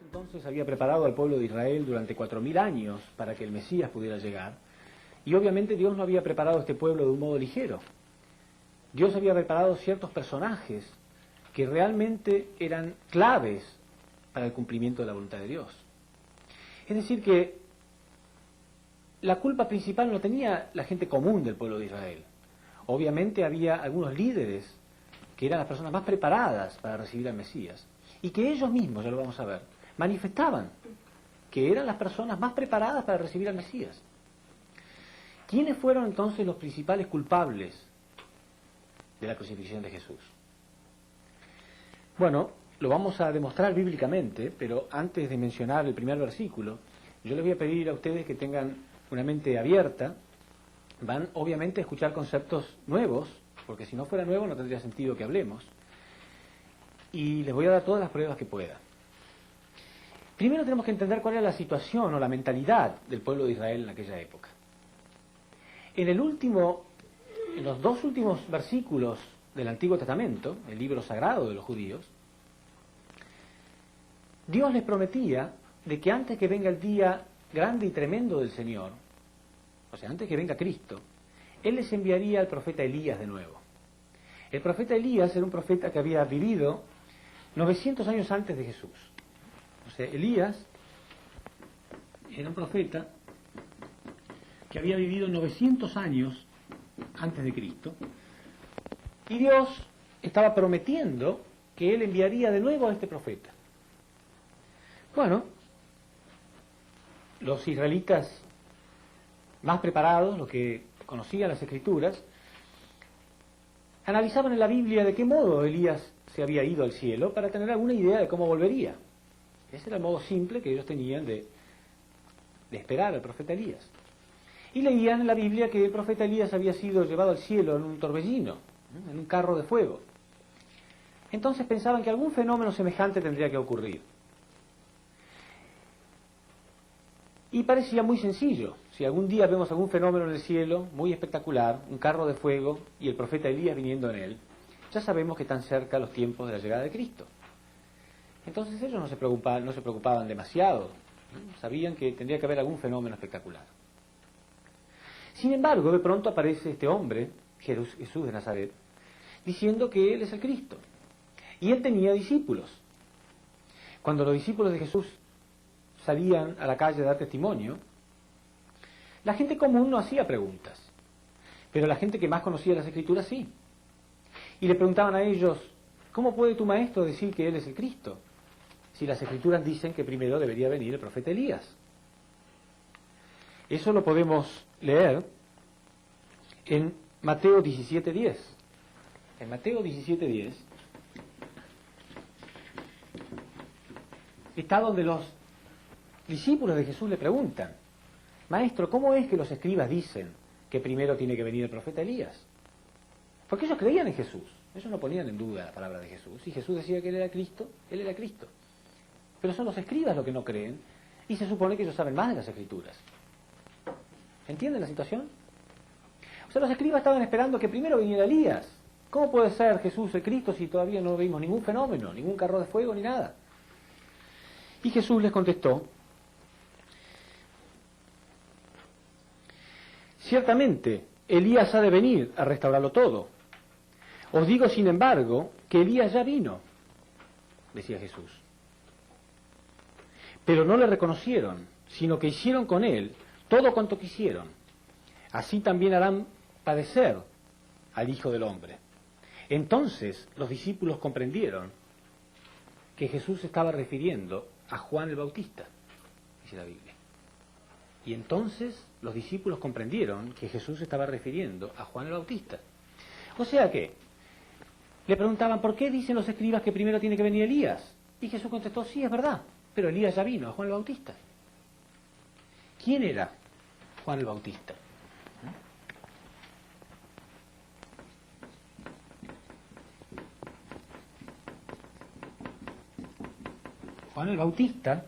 entonces había preparado al pueblo de Israel durante 4000 años para que el Mesías pudiera llegar, y obviamente Dios no había preparado a este pueblo de un modo ligero. Dios había preparado ciertos personajes que realmente eran claves para el cumplimiento de la voluntad de Dios. Es decir, que la culpa principal no tenía la gente común del pueblo de Israel. Obviamente había algunos líderes que eran las personas más preparadas para recibir al Mesías, y que ellos mismos, ya lo vamos a ver, manifestaban que eran las personas más preparadas para recibir al Mesías. ¿Quiénes fueron entonces los principales culpables de la crucifixión de Jesús? Bueno, lo vamos a demostrar bíblicamente, pero antes de mencionar el primer versículo, yo les voy a pedir a ustedes que tengan una mente abierta. Van obviamente a escuchar conceptos nuevos, porque si no fuera nuevo no tendría sentido que hablemos, y les voy a dar todas las pruebas que pueda. Primero tenemos que entender cuál era la situación o la mentalidad del pueblo de Israel en aquella época. En los dos últimos versículos del Antiguo Testamento, el libro sagrado de los judíos, Dios les prometía de que antes que venga el día grande y tremendo del Señor, o sea, antes que venga Cristo, Él les enviaría al profeta Elías de nuevo. El profeta Elías era un profeta que había vivido 900 años antes de Jesús. O sea, Elías era un profeta que había vivido 900 años antes de Cristo, y Dios estaba prometiendo que Él enviaría de nuevo a este profeta. Bueno, los israelitas más preparados, los que conocían las Escrituras, analizaban en la Biblia de qué modo Elías se había ido al cielo para tener alguna idea de cómo volvería. Ese era el modo simple que ellos tenían de esperar al profeta Elías. Y leían en la Biblia que el profeta Elías había sido llevado al cielo en un torbellino, en un carro de fuego. Entonces pensaban que algún fenómeno semejante tendría que ocurrir. Y parecía muy sencillo. Si algún día vemos algún fenómeno en el cielo, muy espectacular, un carro de fuego y el profeta Elías viniendo en él, ya sabemos que están cerca los tiempos de la llegada de Cristo. Entonces ellos no se preocupaban demasiado. Sabían que tendría que haber algún fenómeno espectacular. Sin embargo, de pronto aparece este hombre, Jesús de Nazaret, diciendo que Él es el Cristo. Y Él tenía discípulos. Cuando los discípulos de Jesús salían a la calle a dar testimonio, la gente común no hacía preguntas, pero la gente que más conocía las Escrituras sí. Y le preguntaban a ellos, ¿cómo puede tu maestro decir que Él es el Cristo? Si las Escrituras dicen que primero debería venir el profeta Elías. Eso lo podemos leer en Mateo 17:10. En Mateo 17:10 está donde los discípulos de Jesús le preguntan, Maestro, ¿cómo es que los escribas dicen que primero tiene que venir el profeta Elías? Porque ellos creían en Jesús, ellos no ponían en duda la palabra de Jesús. Si Jesús decía que Él era Cristo, Él era Cristo. Pero son los escribas los que no creen, y se supone que ellos saben más de las Escrituras. ¿Entienden la situación? O sea, los escribas estaban esperando que primero viniera Elías. ¿Cómo puede ser Jesús el Cristo si todavía no vimos ningún fenómeno, ningún carro de fuego, ni nada? Y Jesús les contestó, ciertamente, Elías ha de venir a restaurarlo todo. Os digo, sin embargo, que Elías ya vino, decía Jesús. Pero no le reconocieron, sino que hicieron con él todo cuanto quisieron. Así también harán padecer al Hijo del Hombre. Entonces los discípulos comprendieron que Jesús se estaba refiriendo a Juan el Bautista, dice la Biblia. Y entonces los discípulos comprendieron que Jesús se estaba refiriendo a Juan el Bautista. O sea que le preguntaban, ¿por qué dicen los escribas que primero tiene que venir Elías? Y Jesús contestó, sí, es verdad, pero Elías ya vino, a Juan el Bautista. ¿Quién era Juan el Bautista? Juan el Bautista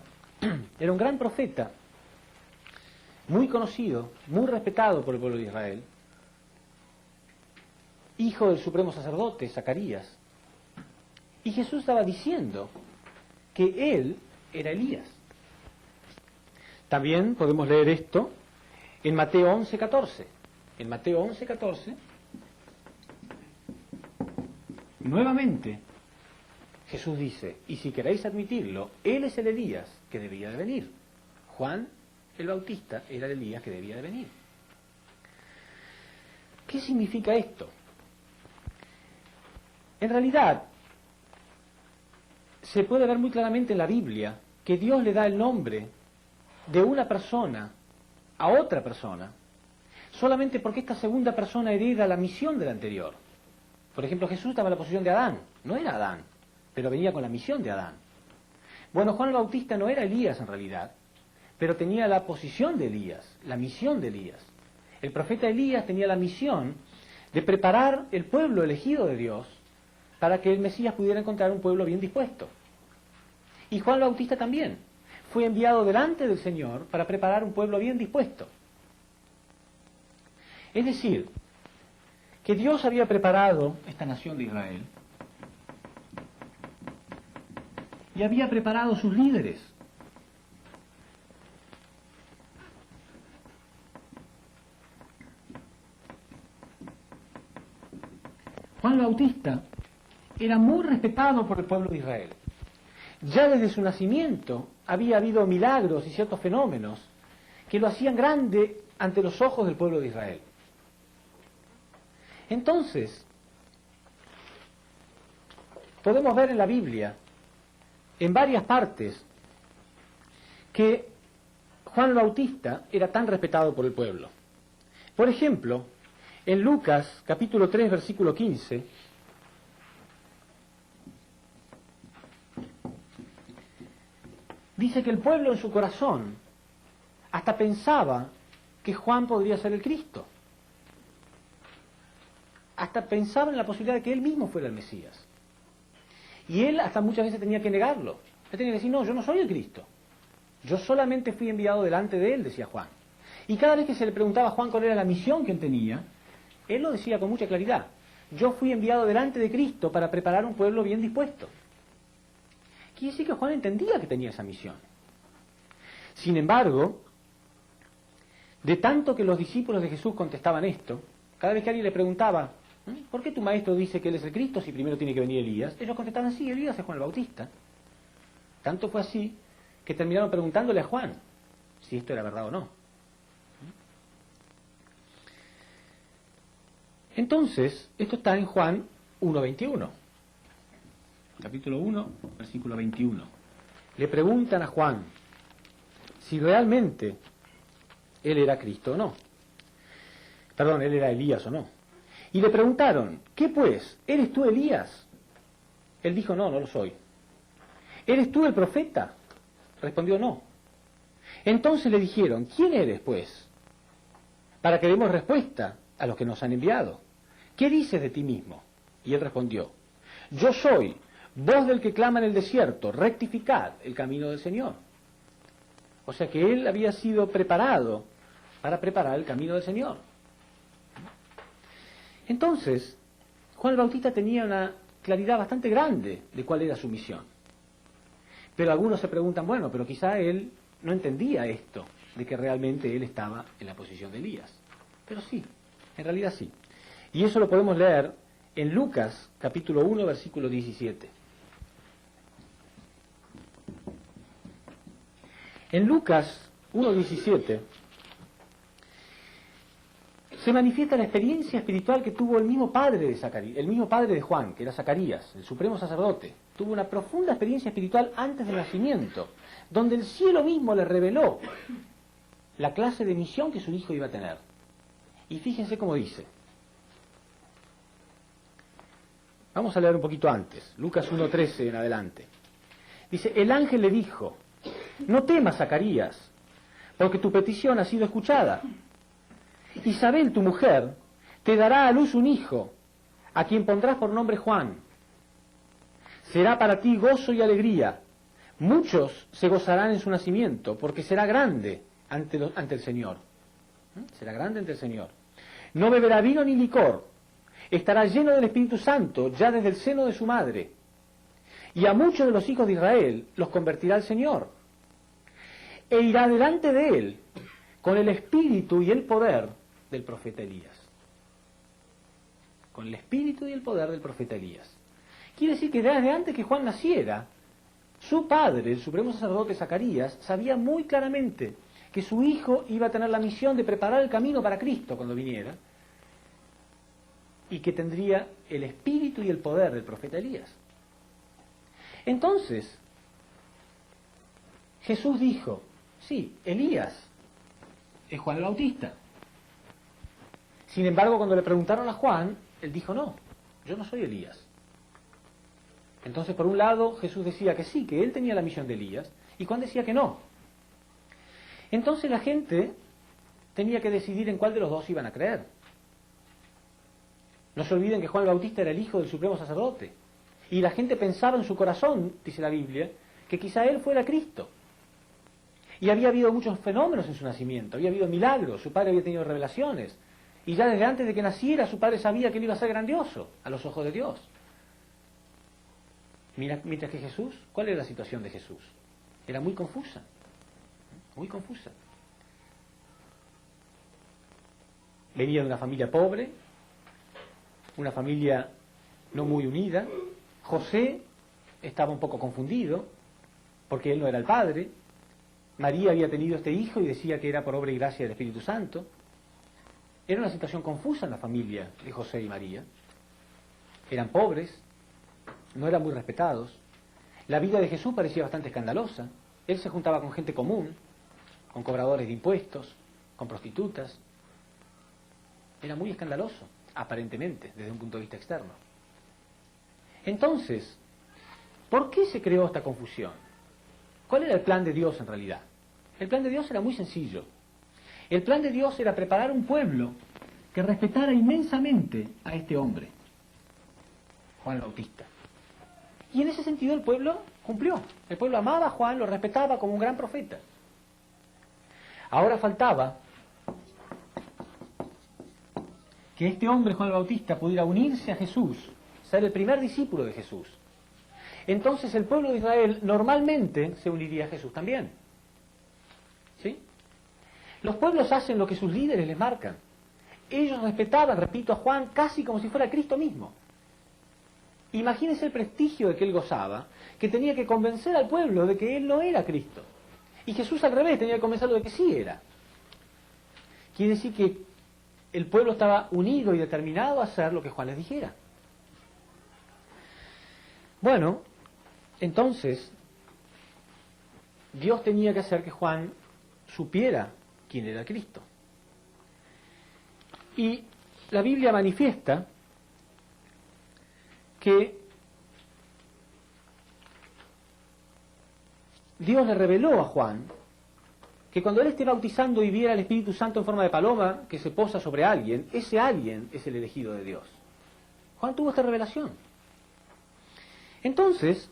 era un gran profeta, muy conocido, muy respetado por el pueblo de Israel, hijo del supremo sacerdote, Zacarías. Y Jesús estaba diciendo que él era Elías. También podemos leer esto en Mateo 11:14. En Mateo 11:14, nuevamente, Jesús dice, y si queréis admitirlo, Él es el Elías que debía de venir. Juan el Bautista era el Elías que debía de venir. ¿Qué significa esto? En realidad, se puede ver muy claramente en la Biblia que Dios le da el nombre de una persona a otra persona solamente porque esta segunda persona hereda la misión de la anterior. Por ejemplo, Jesús estaba en la posición de Adán, no era Adán, pero venía con la misión de Adán. Bueno, Juan el Bautista no era Elías en realidad, pero tenía la posición de Elías, la misión de Elías. El profeta Elías tenía la misión de preparar el pueblo elegido de Dios para que el Mesías pudiera encontrar un pueblo bien dispuesto. Y Juan el Bautista también fue enviado delante del Señor para preparar un pueblo bien dispuesto. Es decir, que Dios había preparado esta nación de Israel y había preparado sus líderes. Juan el Bautista era muy respetado por el pueblo de Israel. Ya desde su nacimiento había habido milagros y ciertos fenómenos que lo hacían grande ante los ojos del pueblo de Israel. Entonces, podemos ver en la Biblia, en varias partes, que Juan el Bautista era tan respetado por el pueblo. Por ejemplo, en Lucas capítulo 3, versículo 15, dice que el pueblo en su corazón hasta pensaba que Juan podría ser el Cristo. Hasta pensaba en la posibilidad de que él mismo fuera el Mesías. Y él hasta muchas veces tenía que negarlo. Él tenía que decir, no, yo no soy el Cristo. Yo solamente fui enviado delante de él, decía Juan. Y cada vez que se le preguntaba a Juan cuál era la misión que él tenía, él lo decía con mucha claridad. Yo fui enviado delante de Cristo para preparar un pueblo bien dispuesto. Quiere decir que Juan entendía que tenía esa misión. Sin embargo, de tanto que los discípulos de Jesús contestaban esto, cada vez que alguien le preguntaba, ¿por qué tu maestro dice que él es el Cristo si primero tiene que venir Elías? Ellos contestaban, sí, Elías es Juan el Bautista. Tanto fue así que terminaron preguntándole a Juan si esto era verdad o no. Entonces, esto está en Juan 1:21. Capítulo 1, versículo 21. Le preguntan a Juan si realmente él era Cristo o no. Perdón, él era Elías o no. Y le preguntaron, ¿qué pues? ¿Eres tú Elías? Él dijo, no, no lo soy. ¿Eres tú el profeta? Respondió, no. Entonces le dijeron, ¿quién eres pues? Para que demos respuesta a los que nos han enviado. ¿Qué dices de ti mismo? Y él respondió, yo soy voz del que clama en el desierto, rectificad el camino del Señor. O sea que él había sido preparado para preparar el camino del Señor. Entonces, Juan el Bautista tenía una claridad bastante grande de cuál era su misión. Pero algunos se preguntan, bueno, pero quizá él no entendía esto, de que realmente él estaba en la posición de Elías. Pero sí, en realidad sí. Y eso lo podemos leer en Lucas, capítulo 1, versículo 17. En Lucas 1:17 se manifiesta la experiencia espiritual que tuvo el mismo padre de Zacarías, el mismo padre de Juan, que era Zacarías, el supremo sacerdote. Tuvo una profunda experiencia espiritual antes del nacimiento, donde el cielo mismo le reveló la clase de misión que su hijo iba a tener. Y fíjense cómo dice. Vamos a leer un poquito antes, Lucas 1:13 en adelante. Dice, el ángel le dijo, no temas, Zacarías, porque tu petición ha sido escuchada. Isabel, tu mujer, te dará a luz un hijo, a quien pondrás por nombre Juan. Será para ti gozo y alegría. Muchos se gozarán en su nacimiento, porque será grande ante el Señor. Será grande ante el Señor. No beberá vino ni licor. Estará lleno del Espíritu Santo ya desde el seno de su madre. y a muchos de los hijos de Israel los convertirá el Señor, e irá delante de él con el espíritu y el poder del profeta Elías. Con el espíritu y el poder del profeta Elías. Quiere decir que desde antes que Juan naciera, su padre, el supremo sacerdote Zacarías, sabía muy claramente que su hijo iba a tener la misión de preparar el camino para Cristo cuando viniera, y que tendría el espíritu y el poder del profeta Elías. Entonces, Jesús dijo, sí, Elías es Juan el Bautista. Sin embargo, cuando le preguntaron a Juan, él dijo, no, yo no soy Elías. Entonces, por un lado, Jesús decía que sí, que él tenía la misión de Elías, y Juan decía que no. Entonces la gente tenía que decidir en cuál de los dos iban a creer. No se olviden que Juan el Bautista era el hijo del supremo sacerdote. Y la gente pensaba en su corazón, dice la Biblia, que quizá él fuera Cristo. Y había habido muchos fenómenos en su nacimiento, había habido milagros, su padre había tenido revelaciones. Y ya desde antes de que naciera, su padre sabía que él iba a ser grandioso a los ojos de Dios. Mientras que Jesús, ¿cuál era la situación de Jesús? Era muy confusa, muy confusa. Venía de una familia pobre, una familia no muy unida. José estaba un poco confundido, porque él no era el padre. María había tenido este hijo y decía que era por obra y gracia del Espíritu Santo. Era una situación confusa en la familia de José y María. Eran pobres, no eran muy respetados. La vida de Jesús parecía bastante escandalosa. Él se juntaba con gente común, con cobradores de impuestos, con prostitutas. Era muy escandaloso, aparentemente, desde un punto de vista externo. Entonces, ¿por qué se creó esta confusión? ¿Cuál era el plan de Dios en realidad? El plan de Dios era muy sencillo. El plan de Dios era preparar un pueblo que respetara inmensamente a este hombre, Juan el Bautista. Y en ese sentido el pueblo cumplió. El pueblo amaba a Juan, lo respetaba como un gran profeta. Ahora faltaba que este hombre, Juan el Bautista, pudiera unirse a Jesús, ser el primer discípulo de Jesús. Entonces el pueblo de Israel normalmente se uniría a Jesús también. ¿Sí? Los pueblos hacen lo que sus líderes les marcan. Ellos respetaban, repito, a Juan casi como si fuera Cristo mismo. Imagínense el prestigio de que él gozaba, que tenía que convencer al pueblo de que él no era Cristo. Y Jesús al revés, tenía que convencerlo de que sí era. Quiere decir que el pueblo estaba unido y determinado a hacer lo que Juan les dijera. Bueno, entonces, Dios tenía que hacer que Juan supiera quién era Cristo. Y la Biblia manifiesta que Dios le reveló a Juan que cuando él esté bautizando y viera el Espíritu Santo en forma de paloma que se posa sobre alguien, ese alguien es el elegido de Dios. Juan tuvo esta revelación. Entonces,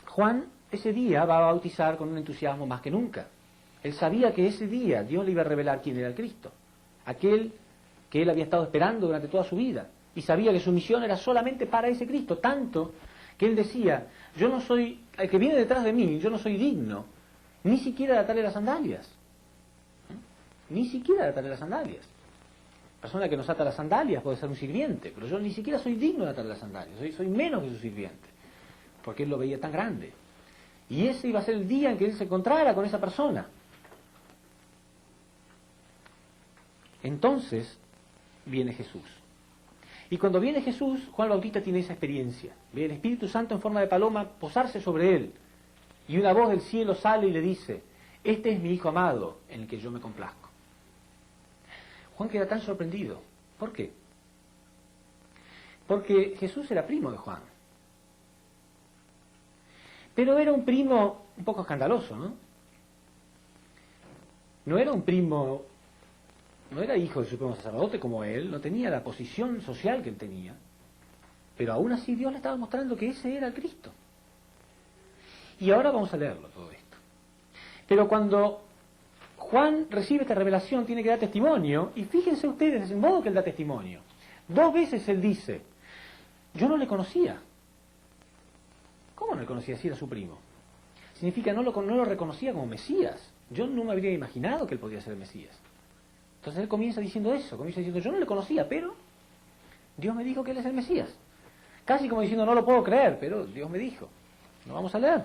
Juan ese día va a bautizar con un entusiasmo más que nunca. Él sabía que ese día Dios le iba a revelar quién era el Cristo, aquel que él había estado esperando durante toda su vida, y sabía que su misión era solamente para ese Cristo, tanto que él decía, yo no soy, el que viene detrás de mí, yo no soy digno, ni siquiera de atarle las sandalias. Ni siquiera de atarle las sandalias. La persona que nos ata las sandalias puede ser un sirviente, pero yo ni siquiera soy digno de atarle las sandalias, soy menos que su sirviente, porque él lo veía tan grande. Y ese iba a ser el día en que él se encontrara con esa persona. Entonces viene Jesús. Y cuando viene Jesús, Juan Bautista tiene esa experiencia. Ve el Espíritu Santo en forma de paloma posarse sobre él. Y una voz del cielo sale y le dice, este es mi Hijo amado, en el que yo me complazco. Juan queda tan sorprendido. ¿Por qué? Porque Jesús era primo de Juan. Pero era un primo un poco escandaloso, ¿no? No era un primo, no era hijo del supremo sacerdote como él, no tenía la posición social que él tenía, pero aún así Dios le estaba mostrando que ese era el Cristo. Y ahora vamos a leerlo todo esto. Pero cuando Juan recibe esta revelación tiene que dar testimonio, y fíjense ustedes el modo que él da testimonio. 2 veces él dice, yo no le conocía. no le conocía si era su primo? Significa no lo reconocía como Mesías. Yo no me habría imaginado que él podía ser el Mesías. Entonces él comienza diciendo eso, comienza diciendo, yo no le conocía, pero Dios me dijo que él es el Mesías. Casi como diciendo, no lo puedo creer, pero Dios me dijo. Lo vamos a leer.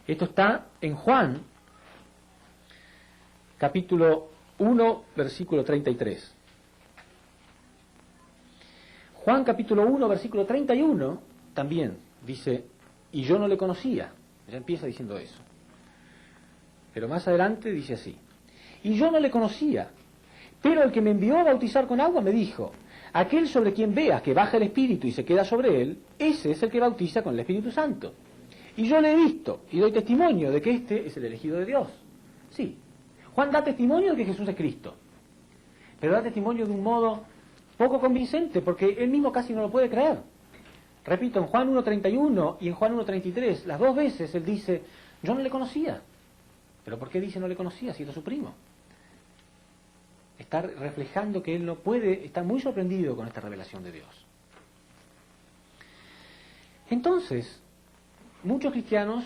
Esto está en Juan, capítulo 1, versículo 33. Juan capítulo 1, versículo 31, también dice, y yo no le conocía. Ya empieza diciendo eso. Pero más adelante dice así, y yo no le conocía, pero el que me envió a bautizar con agua me dijo, aquel sobre quien veas que baja el Espíritu y se queda sobre él, ese es el que bautiza con el Espíritu Santo. Y yo le he visto y doy testimonio de que este es el elegido de Dios. Sí, Juan da testimonio de que Jesús es Cristo, pero da testimonio de un modo poco convincente, porque él mismo casi no lo puede creer. Repito, en Juan 1.31 y en Juan 1.33, las dos veces él dice, yo no le conocía. ¿Pero por qué dice no le conocía si era su primo? Está reflejando que él no puede, está muy sorprendido con esta revelación de Dios. Entonces, muchos cristianos,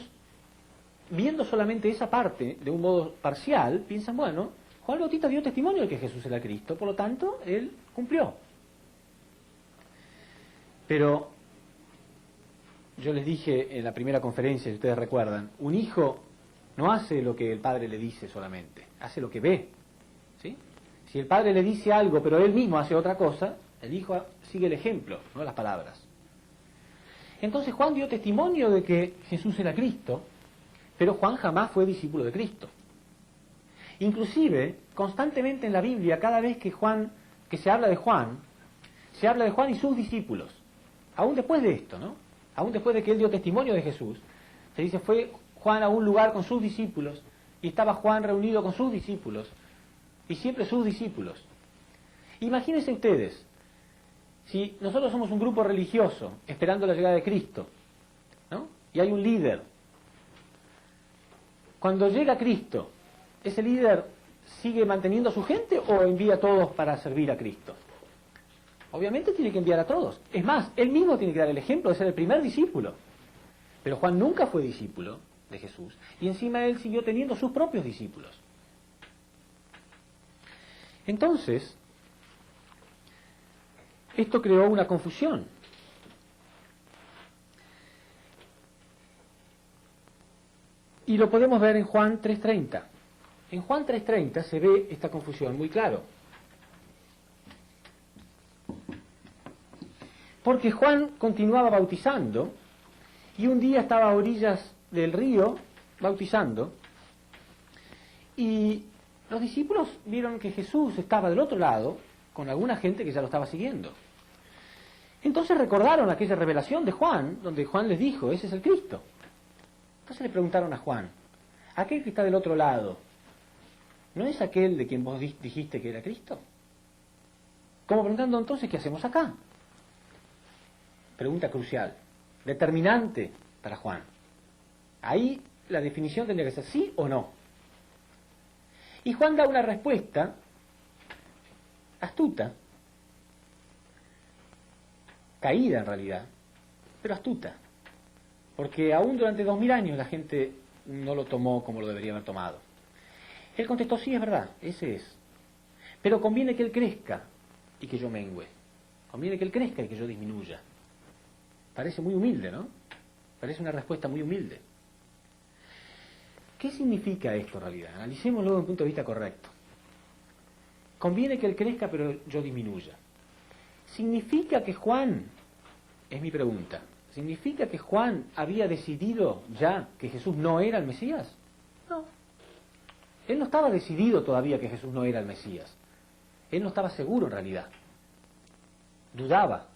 viendo solamente esa parte de un modo parcial, piensan, bueno, Juan Bautista dio testimonio de que Jesús era Cristo, por lo tanto, él cumplió. Pero yo les dije en la primera conferencia, si ustedes recuerdan, un hijo no hace lo que el padre le dice solamente, hace lo que ve. ¿Sí? Si el padre le dice algo, pero él mismo hace otra cosa, el hijo sigue el ejemplo, no las palabras. Entonces Juan dio testimonio de que Jesús era Cristo, pero Juan jamás fue discípulo de Cristo. Inclusive, constantemente en la Biblia, cada vez que se habla de Juan y sus discípulos. Aún después de esto, ¿no? Aún después de que él dio testimonio de Jesús, se dice, fue Juan a un lugar con sus discípulos, y estaba Juan reunido con sus discípulos, y siempre sus discípulos. Imagínense ustedes, si nosotros somos un grupo religioso, esperando la llegada de Cristo, ¿no? Y hay un líder. Cuando llega Cristo, ¿ese líder sigue manteniendo a su gente o envía a todos para servir a Cristo? Obviamente tiene que enviar a todos. Es más, él mismo tiene que dar el ejemplo de ser el primer discípulo. Pero Juan nunca fue discípulo de Jesús, y encima él siguió teniendo sus propios discípulos. Entonces, esto creó una confusión. Y lo podemos ver en Juan 3.30. En Juan 3.30 se ve esta confusión muy claro. Porque Juan continuaba bautizando, y un día estaba a orillas del río bautizando, y los discípulos vieron que Jesús estaba del otro lado, con alguna gente que ya lo estaba siguiendo. Entonces recordaron aquella revelación de Juan, donde Juan les dijo, ese es el Cristo. Entonces le preguntaron a Juan, aquel que está del otro lado, ¿no es aquel de quien vos dijiste que era Cristo? Como preguntando entonces, ¿qué hacemos acá? Pregunta crucial, determinante para Juan. Ahí la definición tendría que ser sí o no. Y Juan da una respuesta astuta, caída en realidad, pero astuta. Porque aún durante 2000 años la gente no lo tomó como lo debería haber tomado. Él contestó, sí, es verdad, ese es. Pero conviene que él crezca y que yo mengüe. Conviene que él crezca y que yo disminuya. Parece muy humilde, ¿no? Parece una respuesta muy humilde. ¿Qué significa esto en realidad? Analicémoslo desde un punto de vista correcto. Conviene que él crezca, pero yo disminuya. ¿Significa que Juan, es mi pregunta, significa que Juan había decidido ya que Jesús no era el Mesías? No. Él no estaba decidido todavía que Jesús no era el Mesías. Él no estaba seguro en realidad. Dudaba.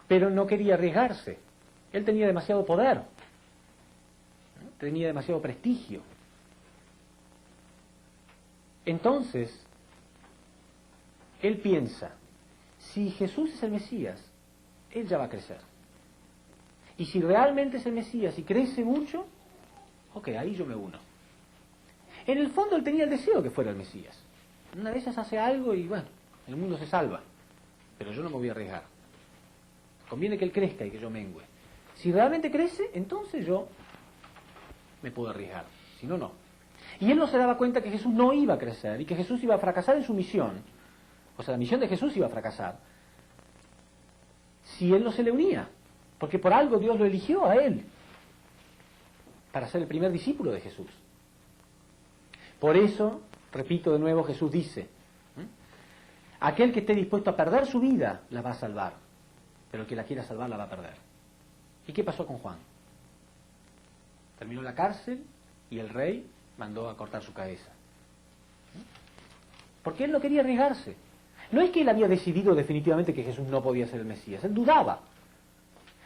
Pero no quería arriesgarse. Él tenía demasiado poder. Tenía demasiado prestigio. Entonces, él piensa, si Jesús es el Mesías, él ya va a crecer. Y si realmente es el Mesías y crece mucho, ok, ahí yo me uno. En el fondo él tenía el deseo que fuera el Mesías. Una de esas hace algo y bueno, el mundo se salva. Pero yo no me voy a arriesgar. Conviene que Él crezca y que yo mengüe. Si realmente crece, entonces yo me puedo arriesgar. Si no, no. Y Él no se daba cuenta que Jesús no iba a crecer y que Jesús iba a fracasar en su misión. O sea, la misión de Jesús iba a fracasar si Él no se le unía. Porque por algo Dios lo eligió a Él para ser el primer discípulo de Jesús. Por eso, repito de nuevo, Jesús dice, aquel que esté dispuesto a perder su vida la va a salvar, pero el que la quiera salvar la va a perder. ¿Y qué pasó con Juan? Terminó en la cárcel y el rey mandó a cortar su cabeza. Porque él no quería arriesgarse. No es que él había decidido definitivamente que Jesús no podía ser el Mesías, él dudaba.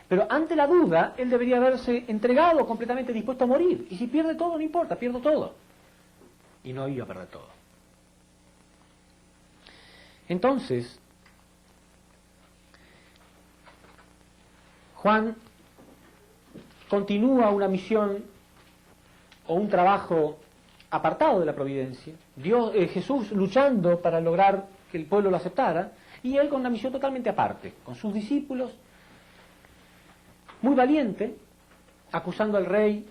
Pero ante la duda, él debería haberse entregado completamente dispuesto a morir. Y si pierde todo, no importa, pierdo todo. Y no iba a perder todo. Entonces, Juan continúa una misión o un trabajo apartado de la providencia, Jesús luchando para lograr que el pueblo lo aceptara, y él con una misión totalmente aparte, con sus discípulos, muy valiente, acusando al rey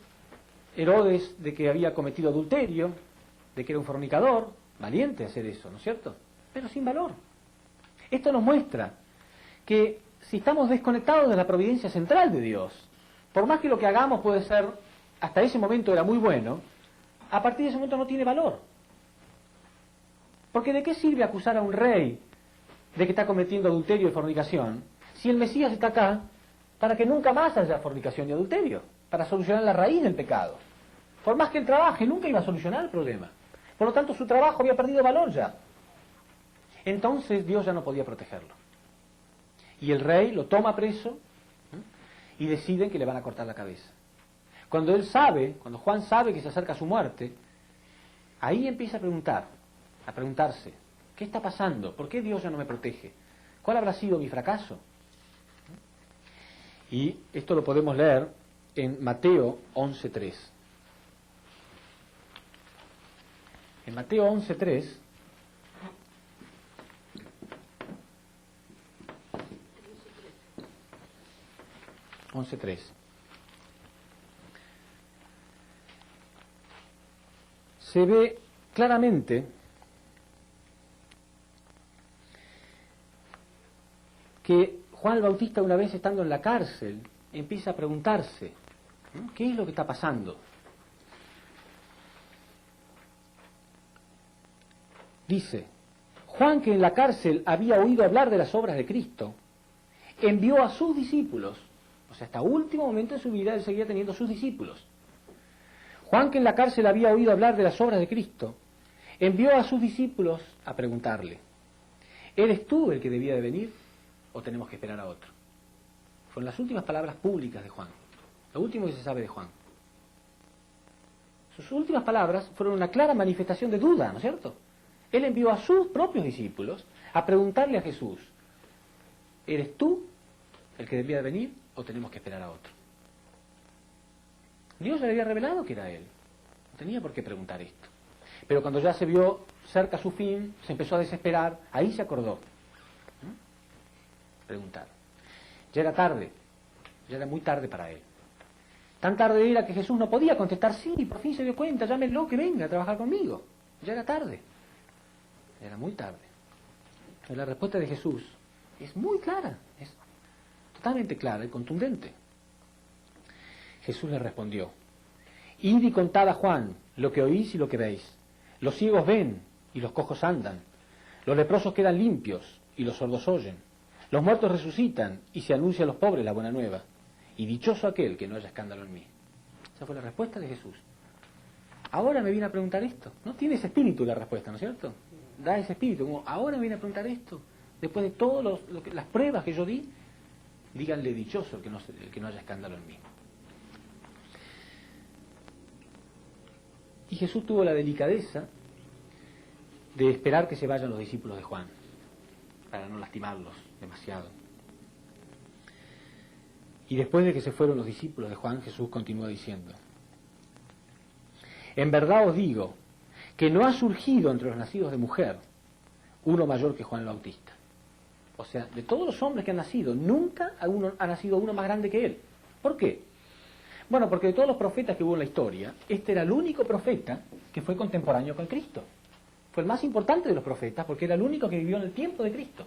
Herodes de que había cometido adulterio, de que era un fornicador, valiente hacer eso, ¿no es cierto? Pero sin valor. Esto nos muestra que si estamos desconectados de la providencia central de Dios, por más que lo que hagamos puede ser, hasta ese momento era muy bueno, a partir de ese momento no tiene valor. Porque ¿de qué sirve acusar a un rey de que está cometiendo adulterio y fornicación si el Mesías está acá para que nunca más haya fornicación y adulterio, para solucionar la raíz del pecado? Por más que él trabaje, nunca iba a solucionar el problema. Por lo tanto, su trabajo había perdido valor ya. Entonces Dios ya no podía protegerlo. Y el rey lo toma preso y deciden que le van a cortar la cabeza. Cuando Juan sabe que se acerca su muerte, ahí empieza a preguntarse, ¿qué está pasando? ¿Por qué Dios ya no me protege? ¿Cuál habrá sido mi fracaso? Y esto lo podemos leer en Mateo 11:3. En Mateo 11:3, se ve claramente que Juan el Bautista, una vez estando en la cárcel, empieza a preguntarse, ¿qué es lo que está pasando? Dice, Juan, que en la cárcel había oído hablar de las obras de Cristo, envió a sus discípulos, o sea, hasta último momento de su vida él seguía teniendo sus discípulos. Juan, que en la cárcel había oído hablar de las obras de Cristo, envió a sus discípulos a preguntarle, ¿eres tú el que debía de venir o tenemos que esperar a otro? Fueron las últimas palabras públicas de Juan, lo último que se sabe de Juan. Sus últimas palabras fueron una clara manifestación de duda, ¿no es cierto? Él envió a sus propios discípulos a preguntarle a Jesús, ¿eres tú el que debía de venir o tenemos que esperar a otro? Dios le había revelado que era Él. No tenía por qué preguntar esto. Pero cuando ya se vio cerca a su fin, se empezó a desesperar, ahí se acordó. Preguntar. Ya era tarde, ya era muy tarde para él. Tan tarde era que Jesús no podía contestar, sí, por fin se dio cuenta, llámenlo que venga a trabajar conmigo. Ya era tarde. Era muy tarde. Pero la respuesta de Jesús es muy clara, es totalmente clara y contundente. Jesús le respondió, id y contad a Juan lo que oís y lo que veis. Los ciegos ven y los cojos andan. Los leprosos quedan limpios y los sordos oyen. Los muertos resucitan y se anuncia a los pobres la buena nueva. Y dichoso aquel que no haya escándalo en mí. Esa fue la respuesta de Jesús. Ahora me viene a preguntar esto. No tiene ese espíritu la respuesta, ¿no es cierto? Da ese espíritu, como ahora me viene a preguntar esto. Después de todas las pruebas que yo di, díganle dichoso el que no haya escándalo en mí. Y Jesús tuvo la delicadeza de esperar que se vayan los discípulos de Juan, para no lastimarlos demasiado. Y después de que se fueron los discípulos de Juan, Jesús continúa diciendo, en verdad os digo que no ha surgido entre los nacidos de mujer uno mayor que Juan el Bautista. O sea, de todos los hombres que han nacido, nunca ha nacido uno más grande que él. ¿Por qué? Bueno, porque de todos los profetas que hubo en la historia, este era el único profeta que fue contemporáneo con Cristo. Fue el más importante de los profetas porque era el único que vivió en el tiempo de Cristo.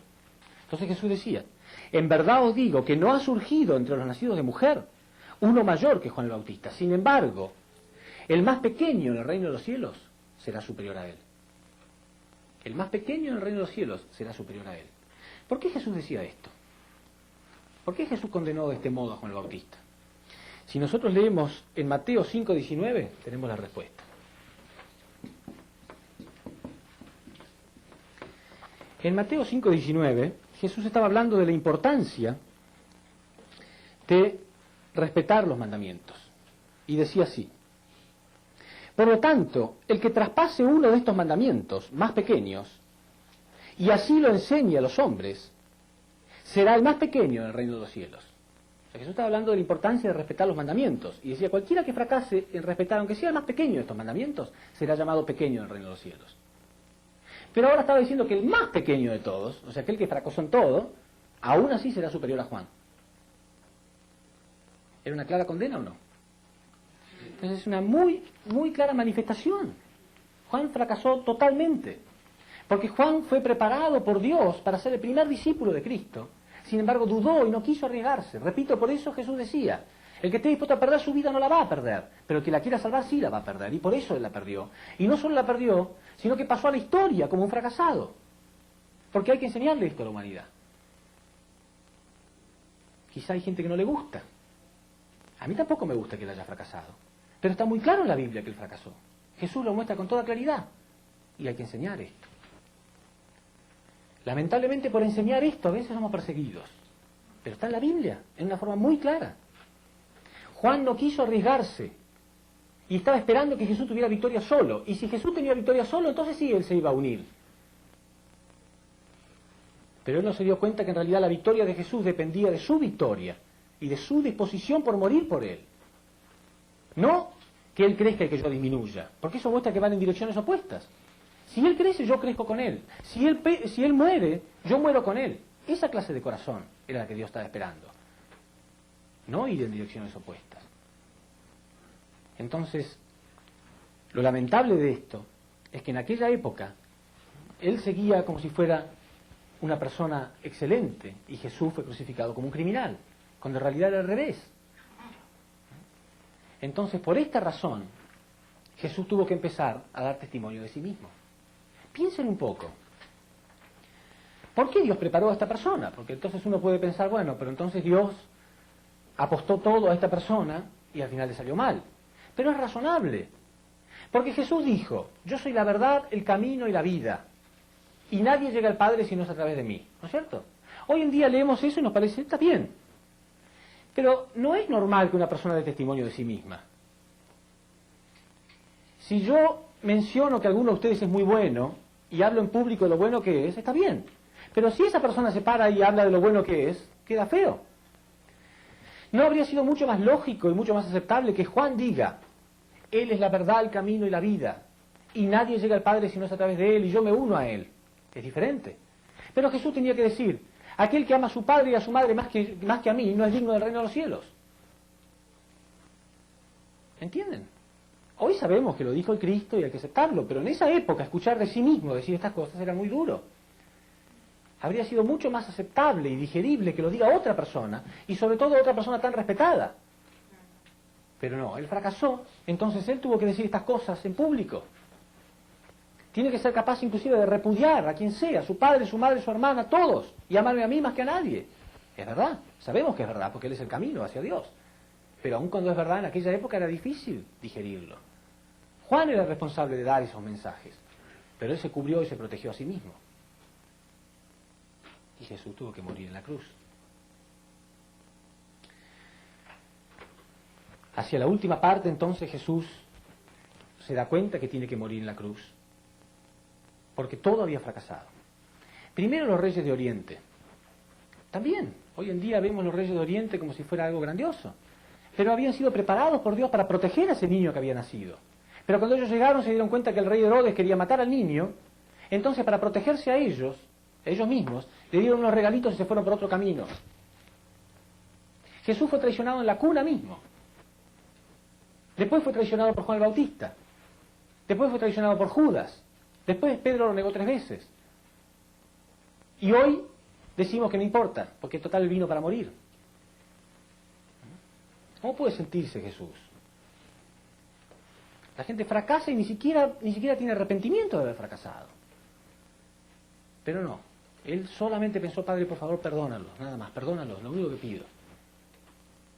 Entonces Jesús decía, en verdad os digo que no ha surgido entre los nacidos de mujer uno mayor que Juan el Bautista. Sin embargo, el más pequeño en el reino de los cielos será superior a él. El más pequeño en el reino de los cielos será superior a él. ¿Por qué Jesús decía esto? ¿Por qué Jesús condenó de este modo a Juan el Bautista? Si nosotros leemos en Mateo 5:19, tenemos la respuesta. En Mateo 5:19, Jesús estaba hablando de la importancia de respetar los mandamientos. Y decía así: por lo tanto, el que traspase uno de estos mandamientos más pequeños, y así lo enseñe a los hombres, será el más pequeño en el reino de los cielos. O sea, Jesús estaba hablando de la importancia de respetar los mandamientos. Y decía, cualquiera que fracase en respetar, aunque sea el más pequeño de estos mandamientos, será llamado pequeño en el reino de los cielos. Pero ahora estaba diciendo que el más pequeño de todos, o sea, aquel que fracasó en todo, aún así será superior a Juan. ¿Era una clara condena o no? Entonces es una muy clara manifestación. Juan fracasó totalmente. Porque Juan fue preparado por Dios para ser el primer discípulo de Cristo. Sin embargo, dudó y no quiso arriesgarse. Repito, por eso Jesús decía, el que esté dispuesto a perder su vida no la va a perder, pero el que la quiera salvar sí la va a perder. Y por eso él la perdió. Y no solo la perdió, sino que pasó a la historia como un fracasado. Porque hay que enseñarle esto a la humanidad. Quizá hay gente que no le gusta. A mí tampoco me gusta que él haya fracasado. Pero está muy claro en la Biblia que él fracasó. Jesús lo muestra con toda claridad. Y hay que enseñar esto. Lamentablemente por enseñar esto a veces somos perseguidos. Pero está en la Biblia, en una forma muy clara. Juan no quiso arriesgarse. Y estaba esperando que Jesús tuviera victoria solo. Y si Jesús tenía victoria solo, entonces sí él se iba a unir. Pero él no se dio cuenta que en realidad la victoria de Jesús dependía de su victoria. Y de su disposición por morir por él. No que él crezca y que yo disminuya. Porque eso muestra que van en direcciones opuestas. Si él crece, yo crezco con él. Si él muere, yo muero con él. Esa clase de corazón era la que Dios estaba esperando. No ir en direcciones opuestas. Entonces, lo lamentable de esto es que en aquella época él seguía como si fuera una persona excelente y Jesús fue crucificado como un criminal, cuando en realidad era al revés. Entonces, por esta razón, Jesús tuvo que empezar a dar testimonio de sí mismo. Piensen un poco. ¿Por qué Dios preparó a esta persona? Porque entonces uno puede pensar, bueno, pero entonces Dios apostó todo a esta persona y al final le salió mal. Pero es razonable. Porque Jesús dijo, yo soy la verdad, el camino y la vida. Y nadie llega al Padre si no es a través de mí. ¿No es cierto? Hoy en día leemos eso y nos parece, está bien. Pero no es normal que una persona dé testimonio de sí misma. Si yo menciono que alguno de ustedes es muy bueno y hablo en público de lo bueno que es, está bien. Pero si esa persona se para y habla de lo bueno que es, queda feo. ¿No habría sido mucho más lógico y mucho más aceptable que Juan diga, Él es la verdad, el camino y la vida, y nadie llega al Padre si no es a través de Él, y yo me uno a Él? Es diferente. Pero Jesús tenía que decir, aquel que ama a su padre y a su madre más que a mí no es digno del reino de los cielos. ¿Entienden? Hoy sabemos que lo dijo el Cristo y hay que aceptarlo, pero en esa época escuchar de sí mismo decir estas cosas era muy duro. Habría sido mucho más aceptable y digerible que lo diga otra persona, y sobre todo otra persona tan respetada. Pero no, él fracasó, entonces él tuvo que decir estas cosas en público. Tiene que ser capaz inclusive de repudiar a quien sea, su padre, su madre, su hermana, todos, y amarme a mí más que a nadie. Es verdad, sabemos que es verdad, porque él es el camino hacia Dios. Pero aun cuando es verdad, en aquella época era difícil digerirlo. Juan era el responsable de dar esos mensajes, pero él se cubrió y se protegió a sí mismo. Y Jesús tuvo que morir en la cruz. Hacia la última parte, entonces, Jesús se da cuenta que tiene que morir en la cruz, porque todo había fracasado. Primero los reyes de Oriente. También, hoy en día vemos los reyes de Oriente como si fuera algo grandioso, pero habían sido preparados por Dios para proteger a ese niño que había nacido. Pero cuando ellos llegaron se dieron cuenta que el rey Herodes quería matar al niño, entonces para protegerse a ellos, ellos mismos, le dieron unos regalitos y se fueron por otro camino. Jesús fue traicionado en la cuna mismo. Después fue traicionado por Juan el Bautista. Después fue traicionado por Judas. Después Pedro lo negó 3 veces. Y hoy decimos que no importa, porque total él vino para morir. ¿Cómo puede sentirse Jesús? La gente fracasa y ni siquiera tiene arrepentimiento de haber fracasado. Pero no, él solamente pensó, Padre, por favor, perdónalos, nada más, perdónalos, lo único que pido.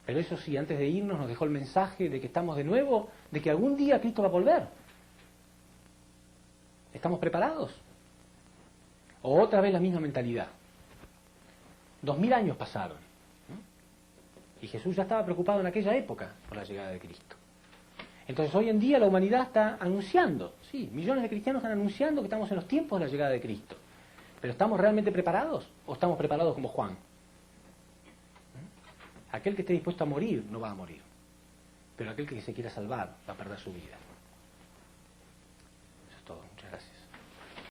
Pero eso sí, antes de irnos nos dejó el mensaje de que estamos de nuevo, de que algún día Cristo va a volver. ¿Estamos preparados? O otra vez la misma mentalidad. 2000 años pasaron. Y Jesús ya estaba preocupado en aquella época por la llegada de Cristo. Entonces hoy en día la humanidad está anunciando, sí, millones de cristianos están anunciando que estamos en los tiempos de la llegada de Cristo. ¿Pero estamos realmente preparados? ¿O estamos preparados como Juan? Aquel que esté dispuesto a morir no va a morir. Pero aquel que se quiera salvar va a perder su vida.